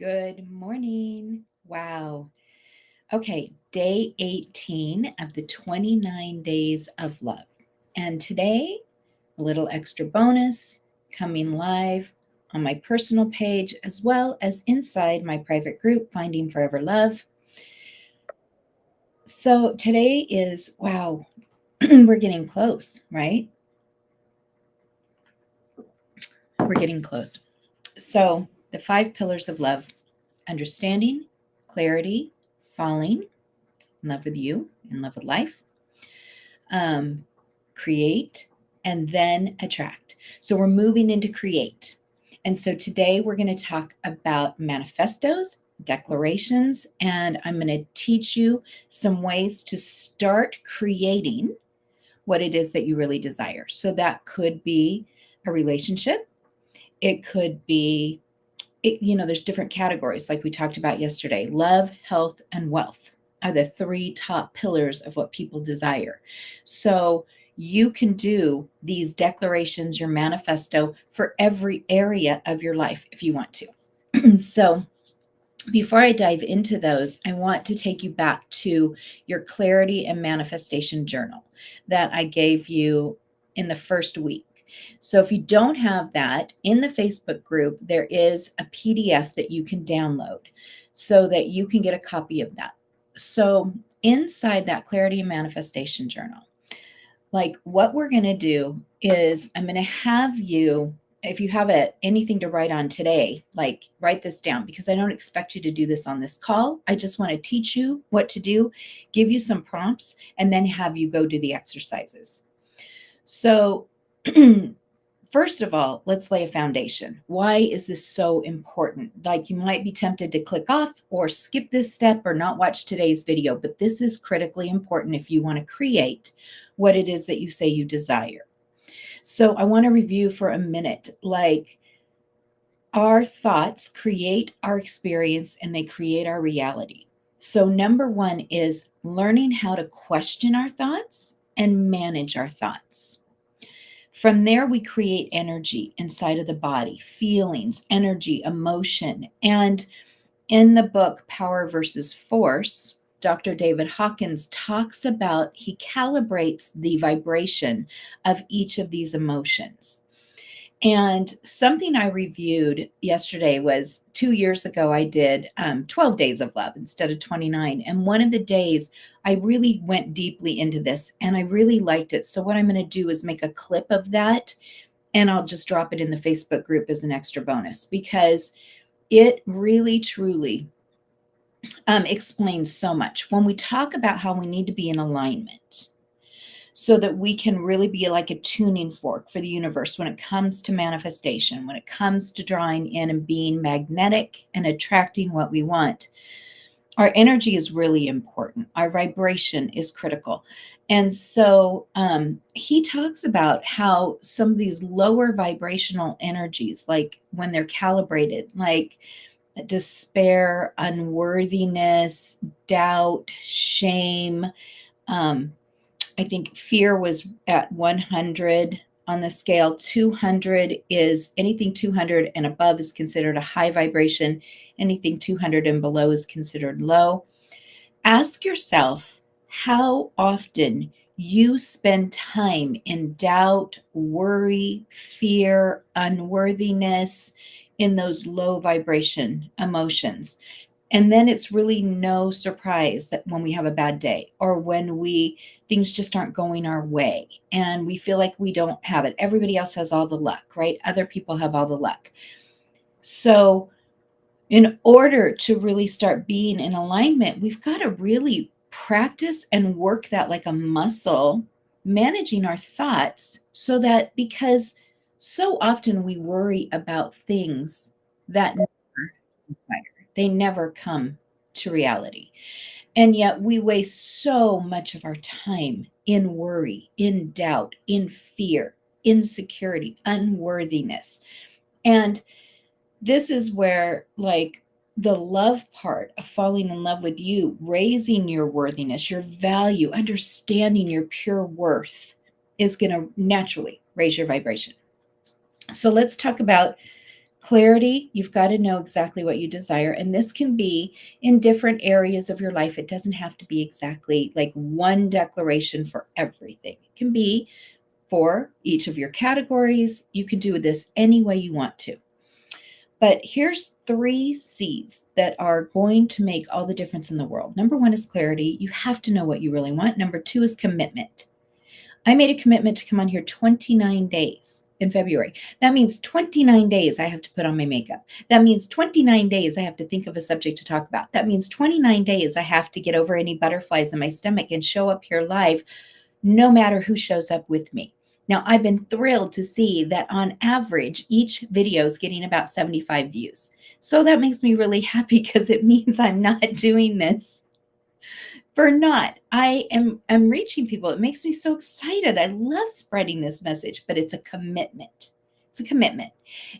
Good morning. Wow. Okay, day 18 of the 29 days of love. And today, a little extra bonus coming live on my personal page as well as inside my private group, Finding Forever Love. So today is, wow, we're getting close, right? We're getting close. So the 5 pillars of love: understanding, clarity, falling, in love with you, in love with life, create, and then attract. So we're moving into create. And so today we're going to talk about manifestos, declarations, and I'm going to teach you some ways to start creating what it is that you really desire. So that could be a relationship. It could be, there's different categories like we talked about yesterday. Love, health, and wealth are the 3 top pillars of what people desire. So you can do these declarations, your manifesto, for every area of your life if you want to. So before I dive into those, I want to take you back to your clarity and manifestation journal that I gave you in the first week. So if you don't have that, in the Facebook group, there is a PDF that you can download so that you can get a copy of that. So inside that clarity and manifestation journal, like what we're going to do is I'm going to have you, if you have anything to write on today, like write this down, because I don't expect you to do this on this call. I just want to teach you what to do, give you some prompts, and then have you go do the exercises. So first of all, let's lay a foundation. Why is this so important? Like, you might be tempted to click off or skip this step or not watch today's video, but this is critically important if you want to create what it is that you say you desire. So I want to review for a minute, like, our thoughts create our experience and they create our reality. So number 1 is learning how to question our thoughts and manage our thoughts. From there, we create energy inside of the body, feelings, energy, emotion. And in the book, Power versus Force, Dr. David Hawkins talks about, he calibrates the vibration of each of these emotions. And something I reviewed yesterday was 2 years ago, I did 12 days of love instead of 29. And one of the days, I really went deeply into this and I really liked it. So, what I'm going to do is make a clip of that and I'll just drop it in the Facebook group as an extra bonus, because it really, truly explains so much. When we talk about how we need to be in alignment, so that we can really be like a tuning fork for the universe when it comes to manifestation, when it comes to drawing in and being magnetic and attracting what we want. Our energy is really important. Our vibration is critical. And so he talks about how some of these lower vibrational energies, like when they're calibrated, like despair, unworthiness, doubt, shame, um, I think fear was at 100 on the scale. 200 is anything 200 and above is considered a high vibration. Anything 200 and below is considered low. Ask yourself how often you spend time in doubt, worry, fear, unworthiness, in those low vibration emotions. And then it's really no surprise that when we have a bad day or when things just aren't going our way and we feel like we don't have it. Everybody else has all the luck, right? Other people have all the luck. So in order to really start being in alignment, we've got to really practice and work that like a muscle, managing our thoughts, so that, because so often we worry about things that never transpire. They never come to reality. And yet we waste so much of our time in worry, in doubt, in fear, insecurity, unworthiness. And this is where, like, the love part of falling in love with you, raising your worthiness, your value, understanding your pure worth, is going to naturally raise your vibration. So let's talk about Clarity, you've got to know exactly what you desire. And this can be in different areas of your life. It doesn't have to be exactly like one declaration for everything. It can be for each of your categories. You can do this any way you want to. But here's 3 C's that are going to make all the difference in the world. Number 1 is clarity. You have to know what you really want. Number 2 is commitment. I made a commitment to come on here 29 days in February. That means 29 days I have to put on my makeup. That means 29 days I have to think of a subject to talk about. That means 29 days I have to get over any butterflies in my stomach and show up here live no matter who shows up with me. Now, I've been thrilled to see that on average, each video is getting about 75 views. So that makes me really happy because it means I'm not doing this for naught. I'm reaching people. It makes me so excited. I love spreading this message, but it's a commitment. It's a commitment.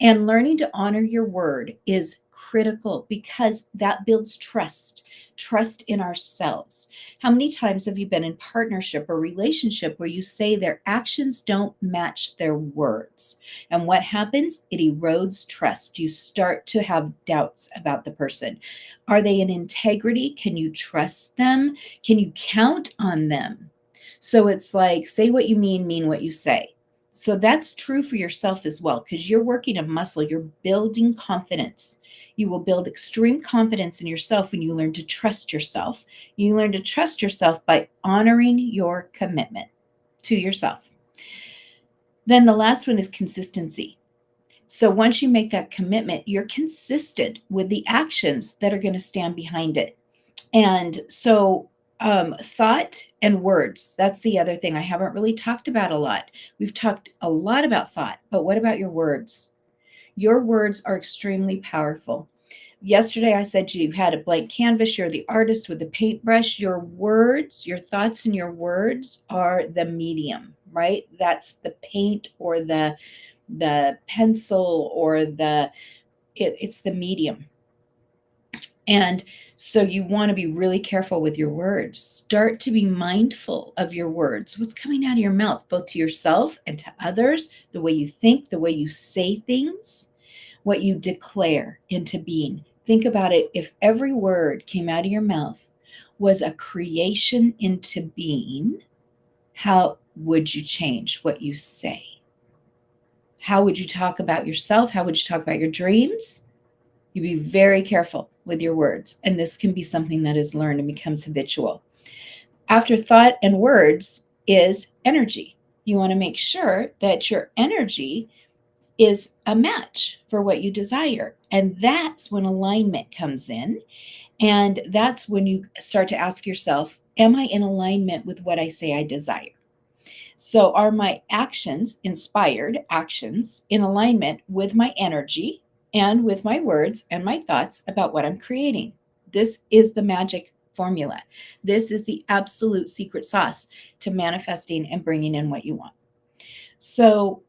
And learning to honor your word is critical because that builds trust in ourselves. How many times have you been in partnership or relationship where you say their actions don't match their words? And what happens? It erodes trust. You start to have doubts about the person. Are they in integrity? Can you trust them? Can you count on them? So it's like, say what you mean what you say. So that's true for yourself as well, because you're working a muscle, you're building confidence. You will build extreme confidence in yourself when you learn to trust yourself. You learn to trust yourself by honoring your commitment to yourself. Then the last one is consistency. So once you make that commitment, you're consistent with the actions that are going to stand behind it. And so thought and words, that's the other thing I haven't really talked about a lot. We've talked a lot about thought, but what about your words? Your words are extremely powerful. Yesterday, I said you had a blank canvas. You're the artist with the paintbrush. Your words, your thoughts and your words are the medium, right? That's the paint or the pencil or it's the medium. And so you want to be really careful with your words. Start to be mindful of your words, what's coming out of your mouth, both to yourself and to others, the way you think, the way you say things, what you declare into being. Think about it. If every word came out of your mouth was a creation into being, how would you change what you say? How would you talk about yourself? How would you talk about your dreams? You be very careful with your words. And this can be something that is learned and becomes habitual. After thought and words is energy. You want to make sure that your energy is a match for what you desire. And that's when alignment comes in. And that's when you start to ask yourself, am I in alignment with what I say I desire? So are my actions, inspired actions, in alignment with my energy and with my words and my thoughts about what I'm creating? This is the magic formula. This is the absolute secret sauce to manifesting and bringing in what you want. So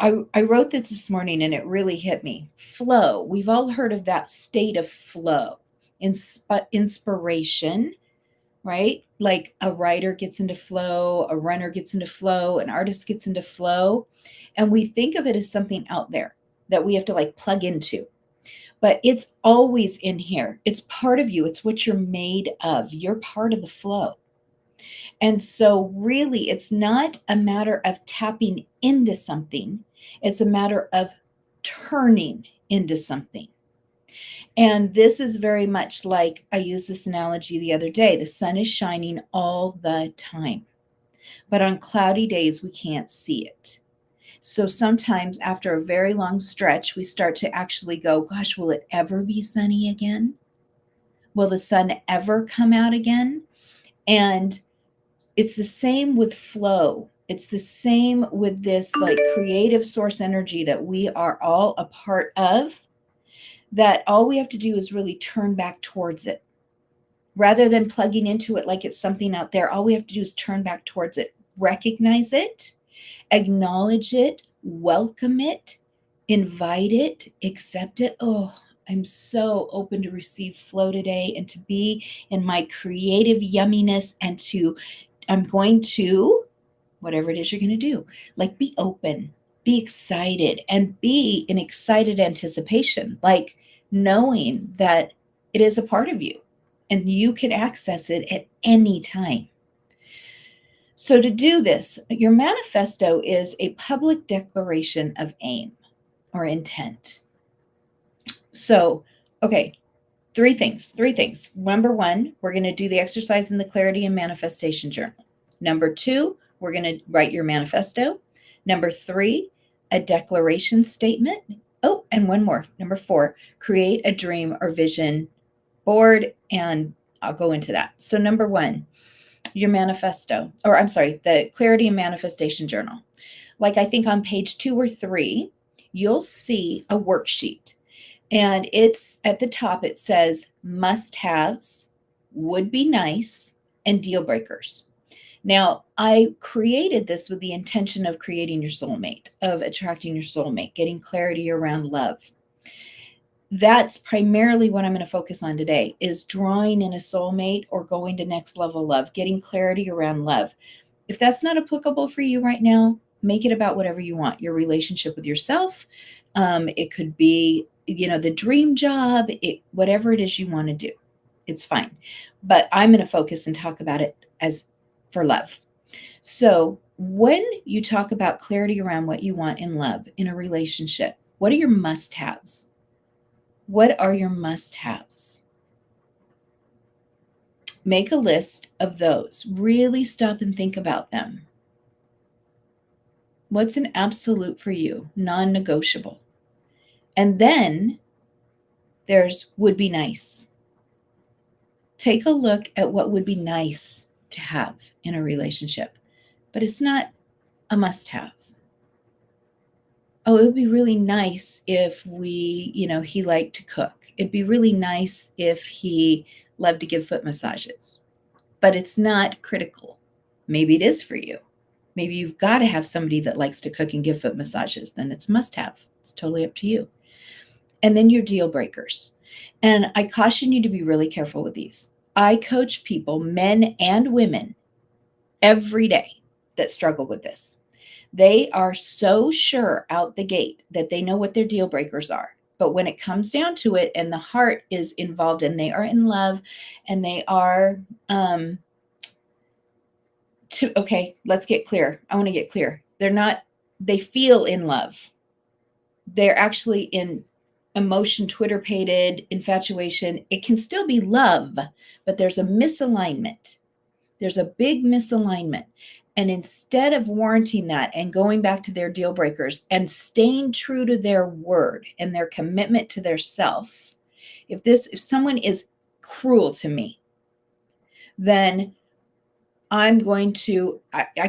I wrote this morning and it really hit me. Flow. We've all heard of that state of flow, inspiration, right? Like a writer gets into flow, a runner gets into flow, an artist gets into flow. And we think of it as something out there that we have to like plug into. But it's always in here. It's part of you. It's what you're made of. You're part of the flow. And so, really, it's not a matter of tapping into something, it's a matter of turning into something. And this is very much like I used this analogy the other day. The sun is shining all the time, but on cloudy days, we can't see it. So sometimes after a very long stretch, we start to actually go, gosh, will it ever be sunny again? Will the sun ever come out again? And it's the same with flow. It's the same with this like creative source energy that we are all a part of, that all we have to do is really turn back towards it. Rather than plugging into it like it's something out there, all we have to do is turn back towards it, recognize it, acknowledge it, welcome it, invite it, accept it. Oh, I'm so open to receive flow today and to be in my creative yumminess I'm going to, whatever it is you're going to do, like be open. Be excited and be in excited anticipation, like knowing that it is a part of you and you can access it at any time. So, to do this, your manifesto is a public declaration of aim or intent. So, okay, three things. Number one, we're going to do the exercise in the Clarity and Manifestation Journal. Number two, we're going to write your manifesto. Number three, a declaration statement. Oh, and one more. Number four, create a dream or vision board. And I'll go into that. So, number one, your manifesto, or I'm sorry, the Clarity and Manifestation Journal. Like I think on page 2 or 3, you'll see a worksheet. And it's at the top, it says must haves, would be nice, and deal breakers. Now, I created this with the intention of creating your soulmate, of attracting your soulmate, getting clarity around love. That's primarily what I'm going to focus on today, is drawing in a soulmate or going to next level love, getting clarity around love. If that's not applicable for you right now, make it about whatever you want. Your relationship with yourself. It could be, the dream job, whatever it is you want to do. It's fine. But I'm going to focus and talk about it as for love. So when you talk about clarity around what you want in love, in a relationship, what are your must-haves? What are your must-haves? Make a list of those. Really stop and think about them. What's an absolute for you, non-negotiable? And then there's would be nice. Take a look at what would be nice to have in a relationship, but it's not a must-have. Oh, it would be really nice if he liked to cook. It'd be really nice if he loved to give foot massages, but it's not critical. Maybe it is for you. Maybe you've got to have somebody that likes to cook and give foot massages. Then it's must have. It's totally up to you. And then your deal breakers. And I caution you to be really careful with these. I coach people, men and women, every day that struggle with this. They are so sure out the gate that they know what their deal breakers are. But when it comes down to it and the heart is involved and they are in love and they are, okay, let's get clear. I want to get clear. They feel in love. They're actually in emotion, Twitter-pated infatuation. It can still be love, but there's a misalignment. There's a big misalignment. And instead of warranting that and going back to their deal breakers and staying true to their word and their commitment to their self, if someone is cruel to me, then I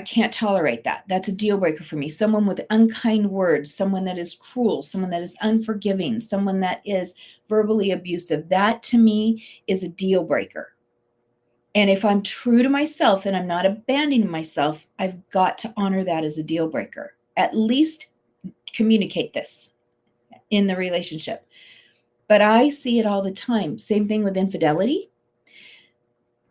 can't tolerate that. That's a deal breaker for me. Someone with unkind words, someone that is cruel, someone that is unforgiving, someone that is verbally abusive, that to me is a deal breaker. And if I'm true to myself and I'm not abandoning myself, I've got to honor that as a deal breaker. At least communicate this in the relationship. But I see it all the time. Same thing with infidelity.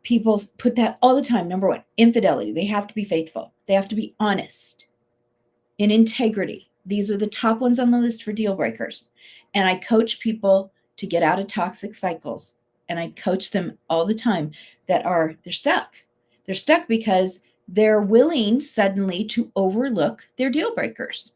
People put that all the time. Number one, infidelity. They have to be faithful. They have to be honest, in integrity. These are the top ones on the list for deal breakers. And I coach people to get out of toxic cycles. And I coach them all the time they're stuck. They're stuck because they're willing suddenly to overlook their deal breakers.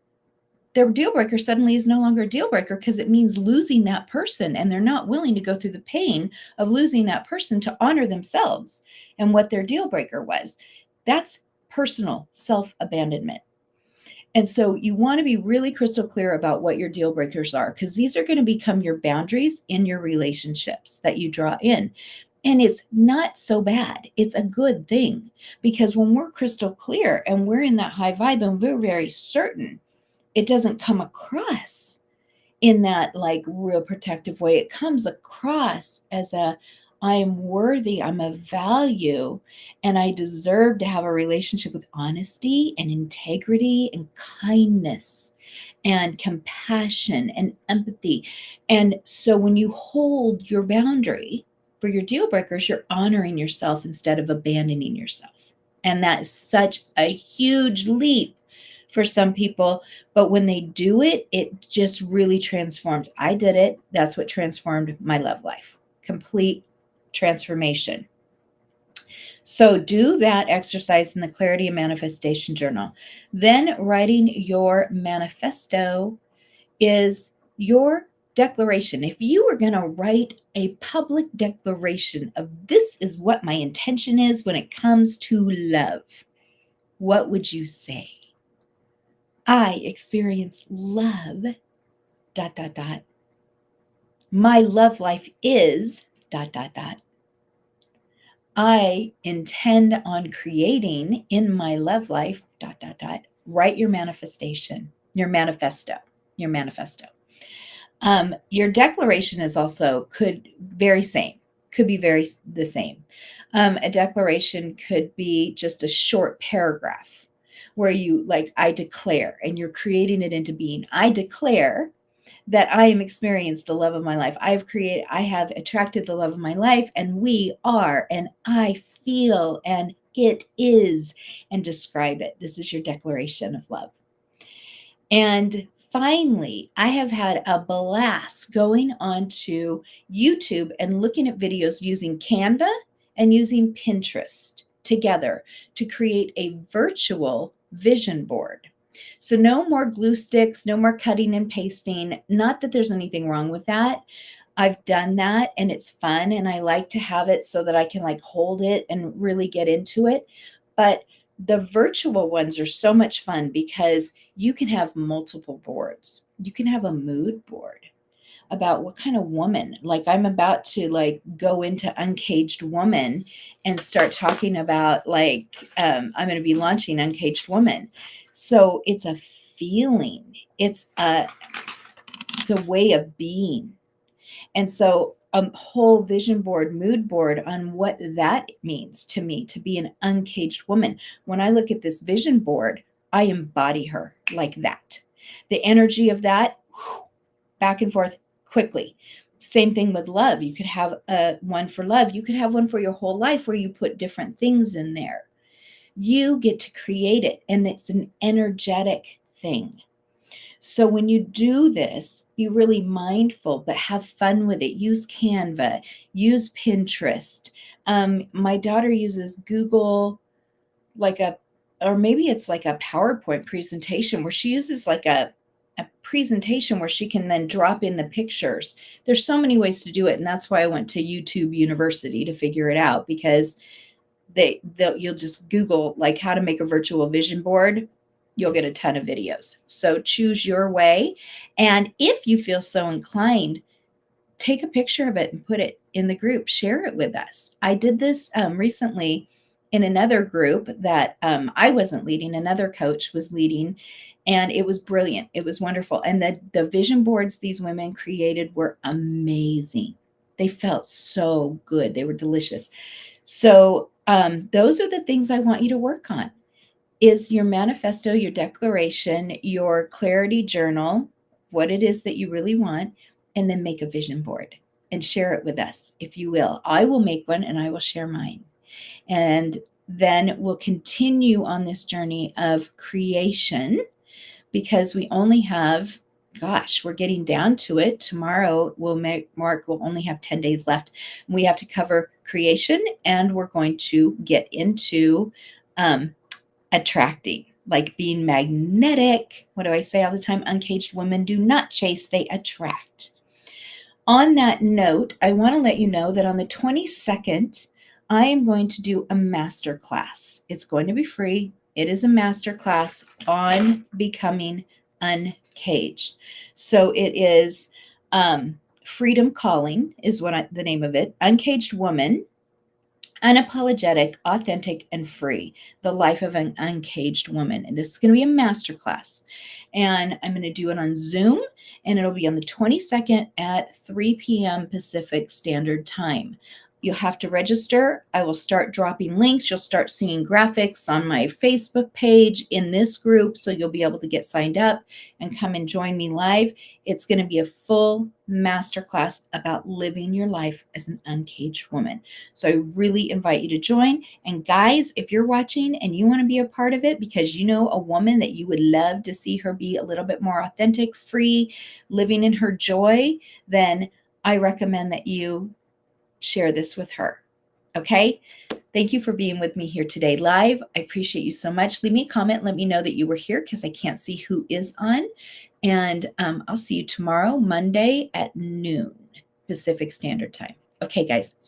Their deal breaker suddenly is no longer a deal breaker because it means losing that person, and they're not willing to go through the pain of losing that person to honor themselves and what their deal breaker was. That's personal self-abandonment. And so you want to be really crystal clear about what your deal breakers are, because these are going to become your boundaries in your relationships that you draw in. And it's not so bad. It's a good thing, because when we're crystal clear and we're in that high vibe and we're very certain, it doesn't come across in that like real protective way. It comes across as I am worthy, I'm of value, and I deserve to have a relationship with honesty and integrity and kindness and compassion and empathy. And so when you hold your boundary for your deal breakers, you're honoring yourself instead of abandoning yourself. And that is such a huge leap for some people, but when they do it, it just really transforms. I did it. That's what transformed my love life. Complete transformation. So do that exercise in the Clarity and Manifestation Journal. Then writing your manifesto is your declaration. If you were going to write a public declaration of this is what my intention is when it comes to love, what would you say? I experience love, dot, dot, dot. My love life is, dot, dot, dot. I intend on creating in my love life, dot, dot, dot. Write your manifestation, your manifesto. Your declaration is also could be very the same. A declaration could be just a short paragraph where you like, I declare, and you're creating it into being. I declare that I am experienced the love of my life. I have attracted the love of my life, and we are, and I feel, and it is, and describe it. This is your declaration of love. And finally, I have had a blast going onto YouTube and looking at videos using Canva and using Pinterest together to create a virtual vision board. So no more glue sticks, no more cutting and pasting. Not that there's anything wrong with that. I've done that and it's fun, and I like to have it so that I can like hold it and really get into it. But the virtual ones are so much fun because you can have multiple boards. You can have a mood board about what kind of woman. Like I'm about to like go into Uncaged Woman and start talking about like I'm going to be launching Uncaged Woman. So it's a feeling. It's a way of being. And so a whole vision board, mood board on what that means to me to be an uncaged woman. When I look at this vision board, I embody her like that. The energy of that, back and forth quickly. Same thing with love. You could have one for love. You could have one for your whole life where you put different things in there. You get to create it, and it's an energetic thing. So when you do this, be really mindful, but have fun with it. Use Canva, use Pinterest. My daughter uses Google, or maybe it's like a PowerPoint presentation where she uses like a presentation where she can then drop in the pictures. There's so many ways to do it. And that's why I went to YouTube University to figure it out, because you'll just Google like how to make a virtual vision board. You'll get a ton of videos. So choose your way. And if you feel so inclined, take a picture of it and put it in the group. Share it with us. I did this recently in another group that I wasn't leading. Another coach was leading, and it was brilliant. It was wonderful. And the vision boards these women created were amazing. They felt so good. They were delicious. So those are the things I want you to work on. Is your manifesto, your declaration, your clarity journal, what it is that you really want, and then make a vision board and share it with us, if you will. I will make one and I will share mine. And then we'll continue on this journey of creation, because we only have, we're getting down to it. Tomorrow Mark will only have 10 days left. We have to cover creation, and we're going to get into attracting, like being magnetic. What do I say all the time? Uncaged women do not chase, they attract. On that note, I want to let you know that on the 22nd, I am going to do a master class. It's going to be free. It is a master class on becoming uncaged. So it is Freedom Calling is the name of it. Uncaged Woman. Unapologetic, authentic, and free, the life of an uncaged woman. And this is going to be a masterclass. And I'm going to do it on Zoom, and it'll be on the 22nd at 3 p.m. Pacific Standard Time. You'll have to register. I will start dropping links. You'll start seeing graphics on my Facebook page in this group, so you'll be able to get signed up and come and join me live. It's going to be a full masterclass about living your life as an uncaged woman. So I really invite you to join. And guys, if you're watching and you want to be a part of it because you know a woman that you would love to see her be a little bit more authentic, free, living in her joy, then I recommend that you share this with her. Okay? Thank you for being with me here today live. I appreciate you so much. Leave me a comment. Let me know that you were here because I can't see who is on. And I'll see you tomorrow, Monday at noon, Pacific Standard Time. Okay, guys.